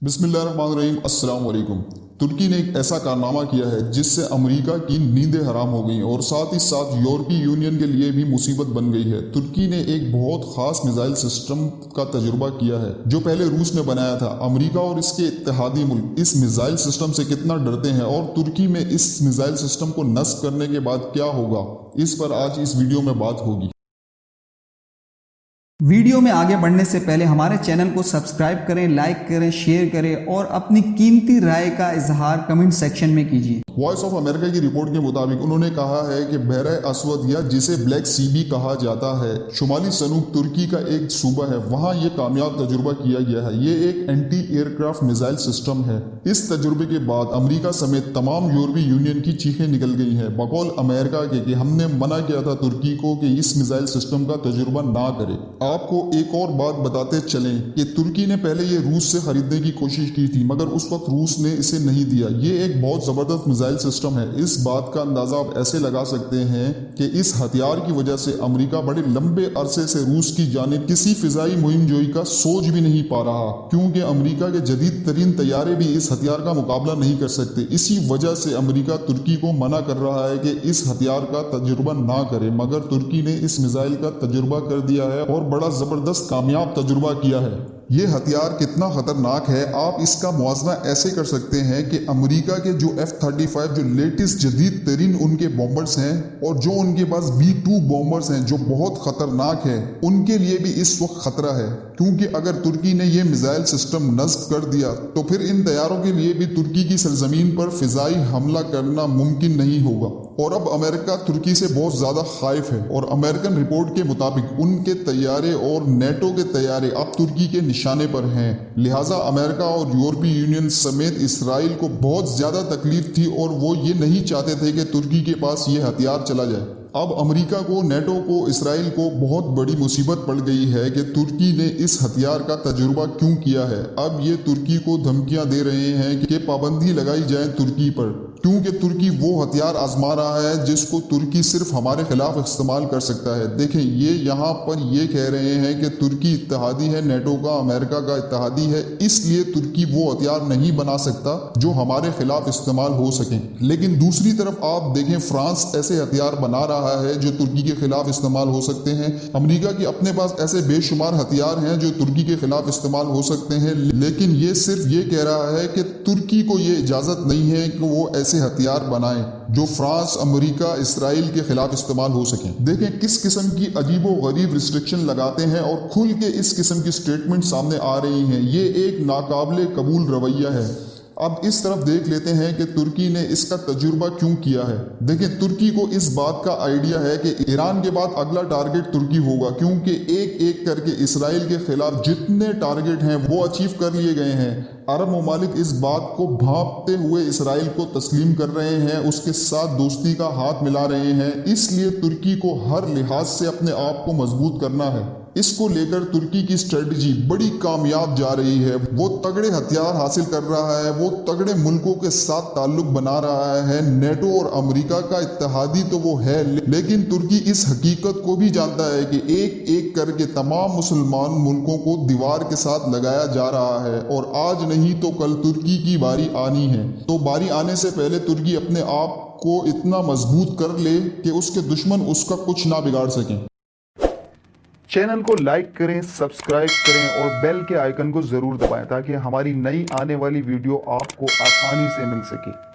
बिस्मिल्लाहिर्रहमानिर्रहीम। अस्सलाम वालेकुम। तुर्की ने एक ऐसा कारनामा किया है जिससे अमेरिका की नींदें हराम हो गई और साथ ही साथ यूरोपीय यूनियन के लिए भी मुसीबत बन गई है। तुर्की ने एक बहुत खास मिसाइल सिस्टम का तजुर्बा किया है जो पहले रूस ने बनाया था। अमेरिका और इसके इत्तेहादी मुल्क इस मिसाइल सिस्टम से कितना डरते हैं और तुर्की में इस मिसाइल सिस्टम को नस्ब करने के बाद क्या होगा, इस पर आज इस वीडियो में बात होगी। वीडियो में आगे बढ़ने से पहले हमारे चैनल को सब्सक्राइब करें, लाइक करें, शेयर करें और अपनी कीमती राय का इजहार कमेंट सेक्शन में कीजिए। वॉइस ऑफ अमेरिका की रिपोर्ट के मुताबिक उन्होंने कहा है कि बहरे असवद या जिसे ब्लैक सी भी कहा जाता है, शुमाली सनूक तुर्की का एक सूबा है, वहां ये कामयाब तजुर्बा किया गया है। ये एक एंटी एयरक्राफ्ट मिसाइल सिस्टम है। इस तजुर्बे के बाद अमेरिका समेत तमाम यूरोपीय यूनियन की चीखें निकल गई हैं बकौल अमेरिका के कि हमने मना किया था तुर्की को कि इस मिसाइल सिस्टम का तजुर्बा ना करे। आपको एक और बात बताते चलें कि तुर्की ने पहले ये रूस से खरीदने की कोशिश की थी मगर उस वक्त रूस ने इसे नहीं दिया। ये एक बहुत जबरदस्त मिसाइल सिस्टम है। इस बात का अंदाजा आप ऐसे लगा सकते हैं कि इस हथियार की वजह से अमेरिका बड़े लंबे अरसे से रूस की जानिब किसी फिजाई मुहिम जोई का सोच भी नहीं पा रहा, क्योंकि अमेरिका के जदीद तरीन तैयारे भी इस हथियार का मुकाबला नहीं कर सकते। इसी वजह से अमेरिका तुर्की को मना कर रहा है कि इस हथियार का तजुर्बा ना करे, मगर तुर्की ने इस मिसाइल का तजुर्बा कर दिया है और बड़ा जबरदस्त कामयाब तजुर्बा किया है। ये हथियार कितना खतरनाक है आप इसका मुआवजा ऐसे कर सकते हैं कि अमेरिका के जो F-35 जो लेटेस्ट जदीद तरीन उनके बॉम्बर्स हैं और जो उनके पास B-2 बॉम्बर्स हैं जो बहुत खतरनाक है, उनके लिए भी इस वक्त खतरा है, क्योंकि अगर तुर्की ने ये मिसाइल सिस्टम नस्ब कर दिया तो फिर इन तैयारों के लिए भी तुर्की की सरजमीन पर फिजाई हमला करना मुमकिन नहीं होगा। और अब अमेरिका तुर्की से बहुत ज्यादा खाइफ है और अमेरिकन रिपोर्ट के मुताबिक उनके तैयारे और नेटो के तैयारे अब तुर्की के निशाने पर हैं। लिहाजा अमेरिका और यूरोपीय यूनियन समेत इसराइल को बहुत ज्यादा तकलीफ थी और वो ये नहीं चाहते थे कि तुर्की के पास ये हथियार चला जाए। अब अमेरिका को, नेटो को, इसराइल को बहुत बड़ी मुसीबत पड़ गई है कि तुर्की ने इस हथियार का तजुर्बा क्यों किया है। अब ये तुर्की को धमकियां दे रहे हैं कि पाबंदी लगाई जाए तुर्की पर, क्योंकि तुर्की वो हथियार आजमा रहा है जिसको तुर्की सिर्फ हमारे खिलाफ इस्तेमाल कर सकता है। देखें, ये यहाँ पर ये कह रहे हैं कि तुर्की इत्तेहादी है, नेटो का, अमेरिका का इत्तेहादी है, इसलिए तुर्की वो हथियार नहीं बना सकता जो हमारे खिलाफ इस्तेमाल हो सके। लेकिन दूसरी तरफ आप देखें, फ्रांस ऐसे हथियार बना रहा है जो तुर्की के खिलाफ इस्तेमाल हो सकते हैं। अमेरिका के अपने पास ऐसे बेशुमार हथियार हैं जो तुर्की के खिलाफ इस्तेमाल हो सकते हैं, लेकिन ये सिर्फ ये कह रहा है कि तुर्की को ये इजाजत नहीं है कि वो ऐसे हथियार बनाए जो फ्रांस, अमेरिका, इसराइल के खिलाफ इस्तेमाल हो सकें। देखें किस किस्म की अजीबो गरीब रिस्ट्रिक्शन लगाते हैं और खुल के इस किस्म की स्टेटमेंट सामने आ रही हैं। ये एक नाकाबिले कबूल रवैया है। अब इस तरफ देख लेते हैं कि तुर्की ने इसका तजुर्बा क्यों किया है। देखिए, तुर्की को इस बात का आइडिया है कि ईरान के बाद अगला टारगेट तुर्की होगा, क्योंकि एक एक करके इसराइल के खिलाफ जितने टारगेट हैं वो अचीव कर लिए गए हैं। अरब ममालिक इस बात को भांपते हुए इसराइल को तस्लीम कर रहे हैं, उसके साथ दोस्ती का हाथ मिला रहे हैं। इसलिए तुर्की को हर लिहाज से अपने आप को मजबूत करना है। इसको लेकर तुर्की की स्ट्रेटजी बड़ी कामयाब जा रही है। वो तगड़े हथियार हासिल कर रहा है, वो तगड़े मुल्कों के साथ ताल्लुक बना रहा है। नेटो और अमेरिका का इत्तेहादी तो वो है, लेकिन तुर्की इस हकीकत को भी जानता है कि एक एक करके तमाम मुसलमान मुल्कों को दीवार के साथ लगाया जा रहा है और आज नहीं तो कल तुर्की की बारी आनी है। तो बारी आने से पहले तुर्की अपने आप को इतना मजबूत कर ले कि उसके दुश्मन उसका कुछ ना बिगाड़ सकें। चैनल को लाइक करें, सब्सक्राइब करें और बेल के आइकन को जरूर दबाएं ताकि हमारी नई आने वाली वीडियो आपको आसानी से मिल सके।